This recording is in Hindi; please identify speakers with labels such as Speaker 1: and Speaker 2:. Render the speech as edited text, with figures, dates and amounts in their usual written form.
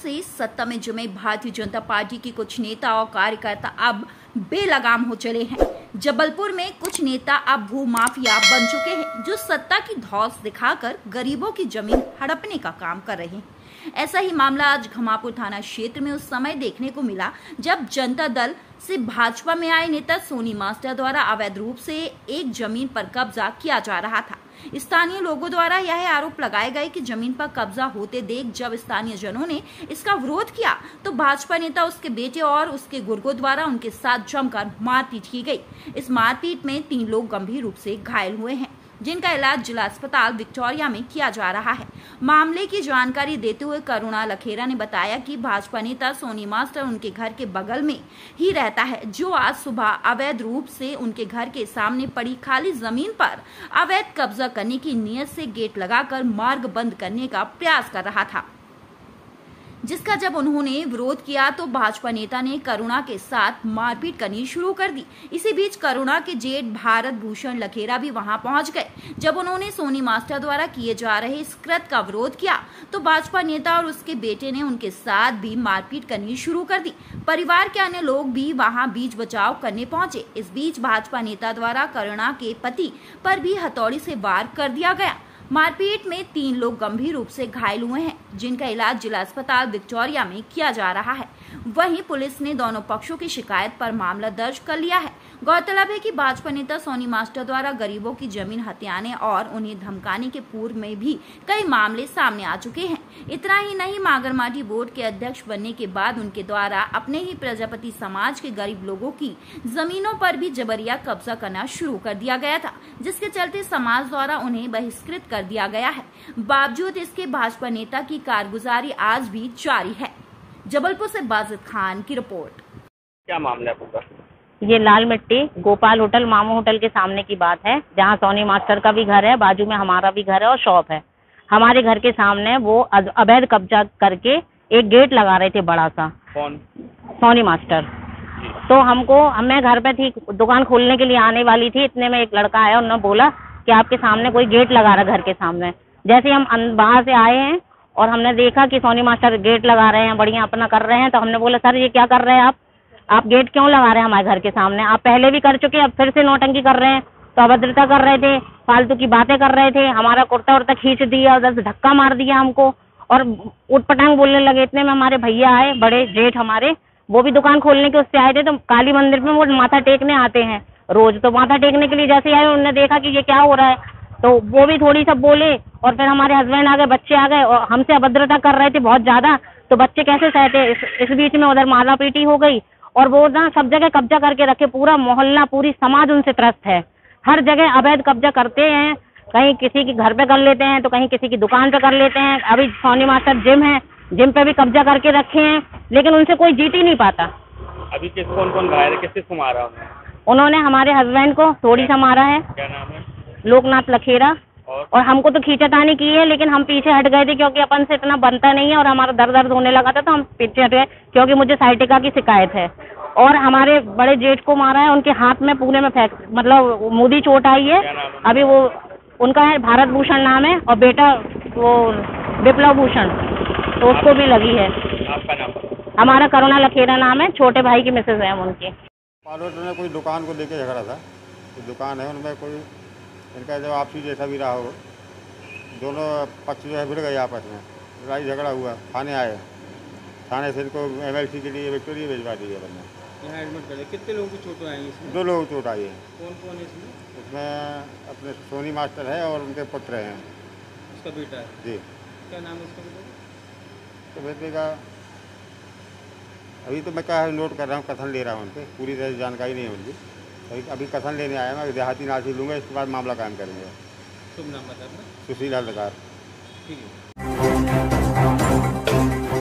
Speaker 1: से सत्ता में जमे भारतीय जनता पार्टी के कुछ नेता और कार्यकर्ता अब बेलगाम हो चले हैं। जबलपुर में कुछ नेता अब भूमाफिया बन चुके हैं, जो सत्ता की धौंस दिखाकर गरीबों की जमीन हड़पने का काम कर रहे हैं। ऐसा ही मामला आज घमापुर थाना क्षेत्र में उस समय देखने को मिला जब जनता दल से भाजपा में आए नेता सोनी मास्टर द्वारा अवैध रूप से एक जमीन पर कब्जा किया जा रहा था। स्थानीय लोगों द्वारा यह आरोप लगाए गए कि जमीन पर कब्जा होते देख जब स्थानीय जनों ने इसका विरोध किया तो भाजपा नेता, उसके बेटे और उसके गुर्गों द्वारा उनके साथ जमकर मारपीट की गई। इस मारपीट में 3 लोग गंभीर रूप से घायल हुए हैं, जिनका इलाज जिला अस्पताल विक्टोरिया में किया जा रहा है। मामले की जानकारी देते हुए करुणा लखेरा ने बताया कि भाजपा नेता सोनी मास्टर उनके घर के बगल में ही रहता है, जो आज सुबह अवैध रूप से उनके घर के सामने पड़ी खाली जमीन पर अवैध कब्जा करने की नीयत से गेट लगाकर मार्ग बंद करने का प्रयास कर रहा था, जिसका जब उन्होंने विरोध किया तो भाजपा नेता ने करुणा के साथ मारपीट करनी शुरू कर दी। इसी बीच करुणा के जेठ भारत भूषण लखेरा भी वहां पहुंच गए। जब उन्होंने सोनी मास्टर द्वारा किए जा रहे इस कृत्य का विरोध किया तो भाजपा नेता और उसके बेटे ने उनके साथ भी मारपीट करनी शुरू कर दी। परिवार के अन्य लोग भी वहां बीच बचाव करने पहुंचे। इस बीच भाजपा नेता द्वारा करुणा के पति पर भी हथौड़ी से वार कर दिया गया। मारपीट में 3 लोग गंभीर रूप से घायल हुए हैं, जिनका इलाज जिला अस्पताल विक्टोरिया में किया जा रहा है। वहीं पुलिस ने दोनों पक्षों की शिकायत पर मामला दर्ज कर लिया है। गौरतलब है कि भाजपा नेता सोनी मास्टर द्वारा गरीबों की जमीन हथियाने और उन्हें धमकाने के पूर्व में भी कई मामले सामने आ चुके हैं। इतना ही नहीं, मागरमाटी बोर्ड के अध्यक्ष बनने के बाद उनके द्वारा अपने ही प्रजापति समाज के गरीब लोगों की जमीनों पर भी जबरिया कब्जा करना शुरू कर दिया गया था, जिसके चलते समाज द्वारा उन्हें बहिष्कृत कर दिया गया है। बावजूद इसके भाजपा नेता की कारगुजारी आज भी जारी है। जबलपुर से बाजिद खान की रिपोर्ट।
Speaker 2: क्या मामला है पूरा?
Speaker 3: ये लाल मिट्टी गोपाल होटल, मामू होटल के सामने की बात है, जहाँ सोनी मास्टर का भी घर है, बाजू में हमारा भी घर है और शॉप है। हमारे घर के सामने वो अवैध कब्जा करके एक गेट लगा रहे थे बड़ा सा।
Speaker 2: कौन?
Speaker 3: सोनी मास्टर। तो मैं घर पे थी, दुकान खोलने के लिए आने वाली थी, इतने में एक लड़का आया, उन्होंने बोला कि आपके सामने कोई गेट लगा रहा है घर के सामने। जैसे हम बाहर से आए हैं और हमने देखा कि सोनी मास्टर गेट लगा रहे हैं, बढ़िया अपना कर रहे हैं, तो हमने बोला सर ये क्या कर रहे हैं आप गेट क्यों लगा रहे हैं हमारे घर के सामने? आप पहले भी कर चुके, अब फिर से नौटंकी कर रहे हैं। तो अभद्रता कर रहे थे, फालतू की बातें कर रहे थे, हमारा कुर्ता उर्ता खींच दिया, उधर से धक्का मार दिया हमको और उटपटांग बोलने लगे। इतने में हमारे भैया आए, बड़े जेठ हमारे, वो भी दुकान खोलने के उससे आए थे। तो काली मंदिर में वो माथा टेकने आते हैं रोज, तो माथा टेकने के लिए जैसे आए उन्होंने देखा कि ये क्या हो रहा है, तो वो भी थोड़ी सब बोले और फिर हमारे हस्बैंड आ गए, बच्चे आ गए और हमसे अभद्रता कर रहे थे बहुत ज्यादा। तो बच्चे कैसे सहते, इस बीच में उधर मारा पीटी हो गई और वो ना सब जगह कब्जा करके रखे, पूरा मोहल्ला पूरी समाज उनसे त्रस्त है। हर जगह अवैध कब्जा करते हैं, कहीं किसी के घर पे कर लेते हैं तो कहीं किसी की दुकान पे कर लेते हैं। अभी सोनी मास्टर जिम है, जिम पे भी कब्जा करके रखे हैं, लेकिन उनसे कोई जीत ही नहीं पाता।
Speaker 2: अभी कौन घायल है, किसको मारा
Speaker 3: उन्होंने? हमारे हस्बैंड को थोड़ी सा मारा है।
Speaker 2: क्या नाम है?
Speaker 3: लोकनाथ लखेरा। और हमको तो खींचातानी की है, लेकिन हम पीछे हट गए थे क्योंकि अपन से इतना बनता नहीं है और हमारा दर्द होने लगा था, तो हम पीछे हट गए क्योंकि मुझे साइटिका की शिकायत है। और हमारे बड़े जेठ को मारा है, उनके हाथ में पूरे में मतलब मुदी चोट आई है। अभी वो उनका है भारत भूषण नाम है और बेटा वो विप्लव भूषण, तो उसको भी लगी है।
Speaker 2: आपका नाम?
Speaker 3: हमारा करुणा लखेरा नाम है, छोटे भाई की मिसेज है उनकी।
Speaker 4: पालोट में कोई दुकान को लेके झगड़ा था, कोई दुकान है उनमें कोई इनका जो आपसी जैसा भी रहा हो, दोनों पक्ष जो है भिड़ गए आपस में, लड़ाई झगड़ा हुआ, थाने आए, थाने से इनको MLC के लिए विक्टोरिया भिजवा दिए बंदा।
Speaker 2: यहाँ एडमिट कर। कितने लोगों की चोट आई है?
Speaker 4: 2 लोगों की चोट आई है।
Speaker 2: कौन कौन है इसमें?
Speaker 4: इसमें अपने सोनी मास्टर है और उनके पुत्र हैं।
Speaker 2: उसका बेटा है? जी। क्या नाम है उसका बेटे?
Speaker 4: तो बेटे का अभी तो मैं क्या नोट कर रहा हूँ, कथन ले रहा हूँ उनके, पूरी तरह जानकारी नहीं है उनकी। अभी कथन लेने आया, मैं देहाती नासी लूँगा, इसके बाद मामला कायम करेंगे।
Speaker 2: शुभ नाम बता?
Speaker 4: सुशील हल्दकार।
Speaker 2: ठीक है।